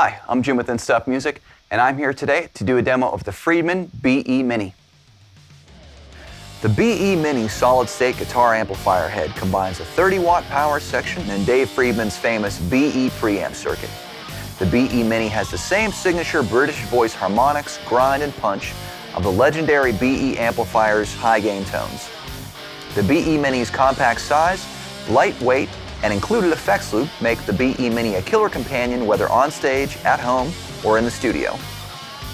Hi, I'm Jim with Stuff Music, and I'm here today to do a demo of the Friedman BE-MINI. The BE-MINI solid-state guitar amplifier head combines a 30-watt power section and Dave Friedman's famous BE preamp circuit. The BE-MINI has the same signature British voice harmonics, grind, and punch of the legendary BE amplifier's high-gain tones. The BE-MINI's compact size, lightweight, and included effects loop make the BE-MINI a killer companion whether on stage, at home, or in the studio.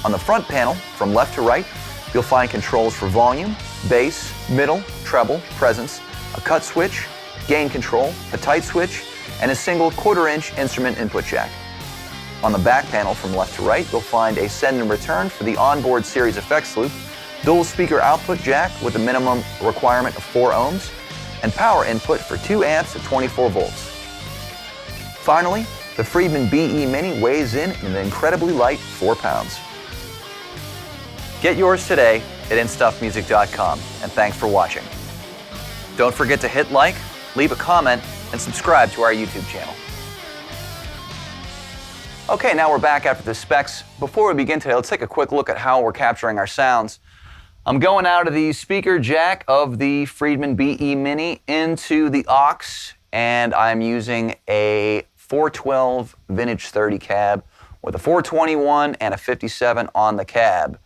On the front panel, from left to right, you'll find controls for volume, bass, middle, treble, presence, a cut switch, gain control, a tight switch, and a single 1/4-inch instrument input jack. On the back panel, from left to right, you'll find a send and return for the onboard series effects loop, dual speaker output jack with a minimum requirement of 4 ohms, and power input for 2 amps at 24 volts. Finally, the Friedman BE-MINI weighs in an incredibly light 4 pounds. Get yours today at instuffmusic.com, and thanks for watching. Don't forget to hit like, leave a comment, and subscribe to our YouTube channel. Okay, now we're back after the specs. Before we begin today, let's take a quick look at how we're capturing our sounds. I'm going out of the speaker jack of the Friedman BE-MINI into the aux, and I'm using a 412 vintage 30 cab with a 421 and a 57 on the cab,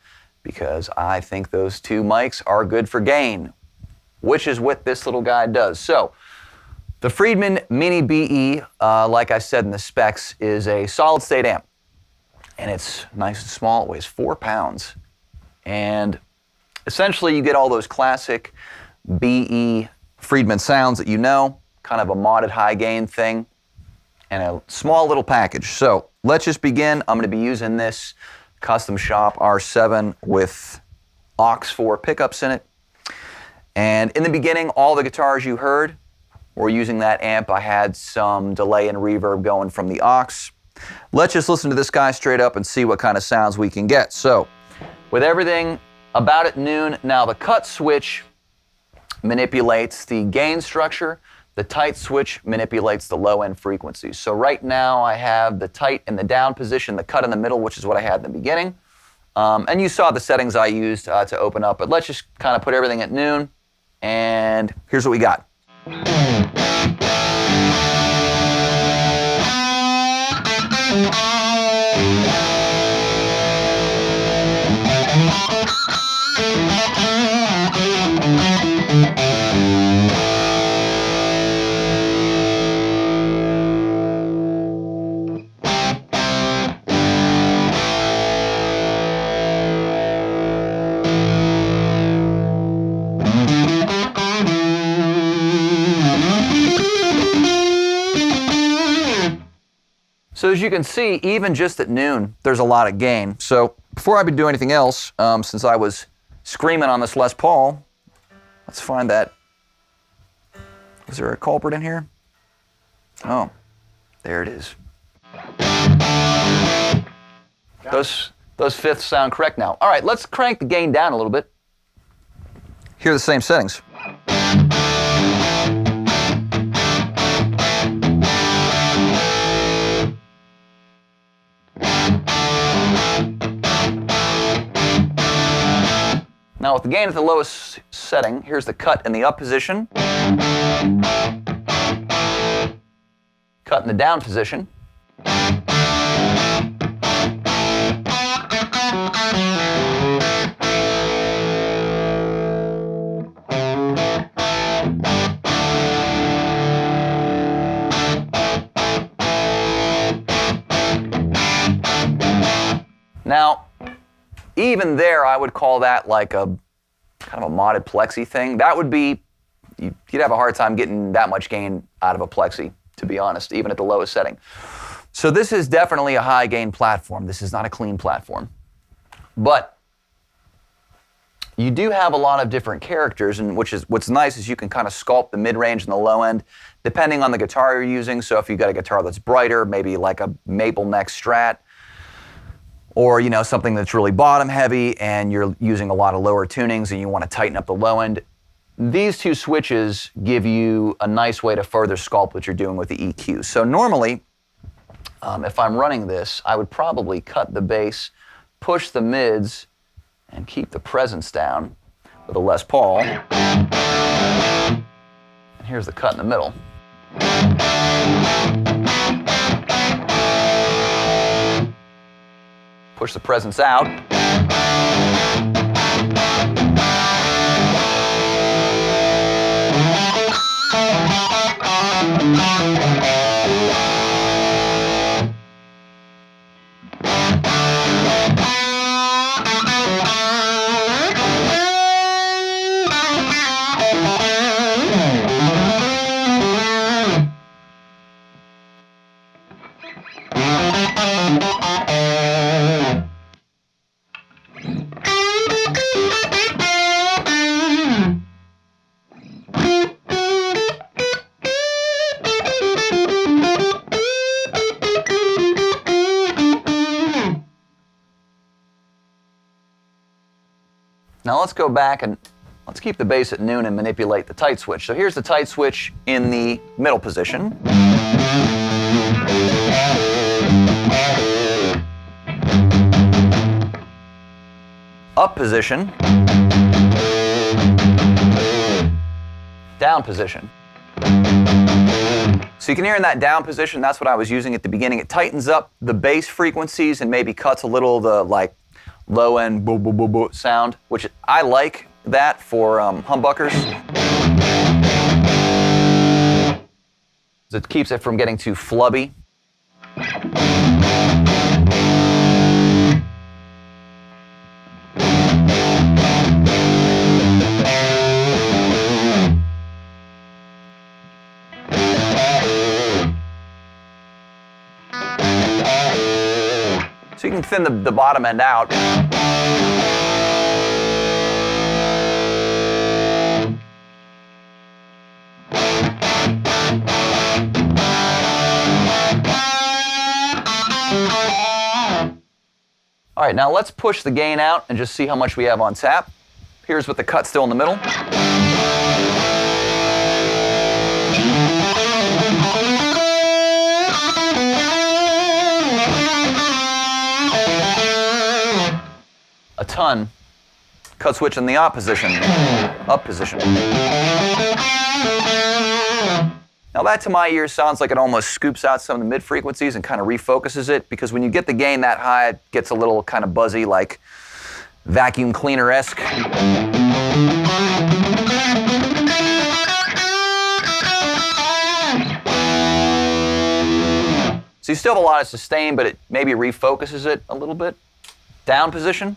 because I think those two mics are good for gain, which is what this little guy does. So, the Friedman Mini BE, like I said in the specs, is a solid-state amp, and it's nice and small. It weighs 4 pounds, and essentially you get all those classic BE Friedman sounds that you know, kind of a modded high-gain thing, and a small little package. So let's just begin. I'm going to be using this Custom Shop R7 with aux 4 pickups in it, and in the beginning, all the guitars you heard were using that amp. I had some delay and reverb going from the aux. Let's just listen to this guy straight up and see what kind of sounds we can get. So, with everything about at noon, now the cut switch manipulates the gain structure, the tight switch manipulates the low end frequencies. So right now I have the tight in the down position, the cut in the middle, which is what I had in the beginning. And you saw the settings I used to open up, but let's just kind of put everything at noon, and here's what we got. So as you can see, even just at noon, there's a lot of gain. So before I do anything else, since I was screaming on this Les Paul, let's find that. Is there a culprit in here? Oh, there it is. Those fifths sound correct now. All right, let's crank the gain down a little bit. Here are the same settings. Now with the gain at the lowest setting, here's the cut in the up position, cut in the down position, now even there, I would call that like a kind of a modded plexi thing. That would be, you'd have a hard time getting that much gain out of a plexi, to be honest, even at the lowest setting. So this is definitely a high gain platform. This is not a clean platform. But you do have a lot of different characters, and what's nice is you can kind of sculpt the mid-range and the low end depending on the guitar you're using. So if you've got a guitar that's brighter, maybe like a maple neck Strat, or something that's really bottom heavy and you're using a lot of lower tunings and you want to tighten up the low end, these two switches give you a nice way to further sculpt what you're doing with the EQ. So normally if I'm running this, I would probably cut the bass, push the mids, and keep the presence down with a Les Paul. And here's the cut in the middle. Push the presence out. Now let's go back and let's keep the bass at noon and manipulate the tight switch. So here's the tight switch in the middle position. Up position. Down position. So you can hear in that down position, that's what I was using at the beginning. It tightens up the bass frequencies and maybe cuts a little of the low end boo boo boo boo sound, which I like that for humbuckers. It keeps it from getting too flubby. So you can thin the bottom end out. All right, now let's push the gain out and just see how much we have on tap. Here's with the cut still in the middle. A ton. Cut switch in the up position. Now that to my ear sounds like it almost scoops out some of the mid frequencies and kind of refocuses it, because when you get the gain that high, it gets a little kind of buzzy, like vacuum cleaner-esque. So you still have a lot of sustain, but it maybe refocuses it a little bit. Down position.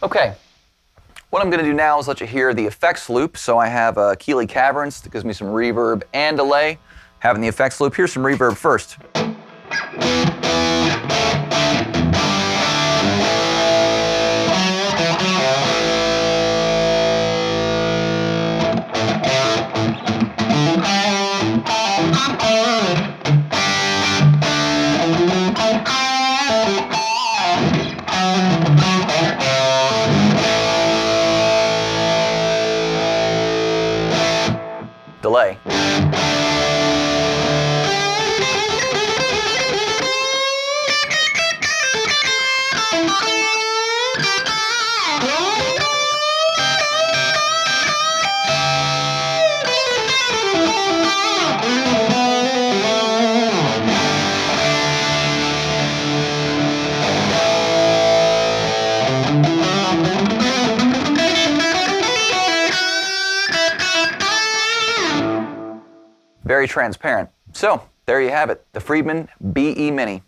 Okay, what I'm going to do now is let you hear the effects loop. So I have a Keeley Caverns that gives me some reverb and delay. Having the effects loop, here's some reverb first. Delay. very transparent. So there you have it, the Friedman BE-MINI.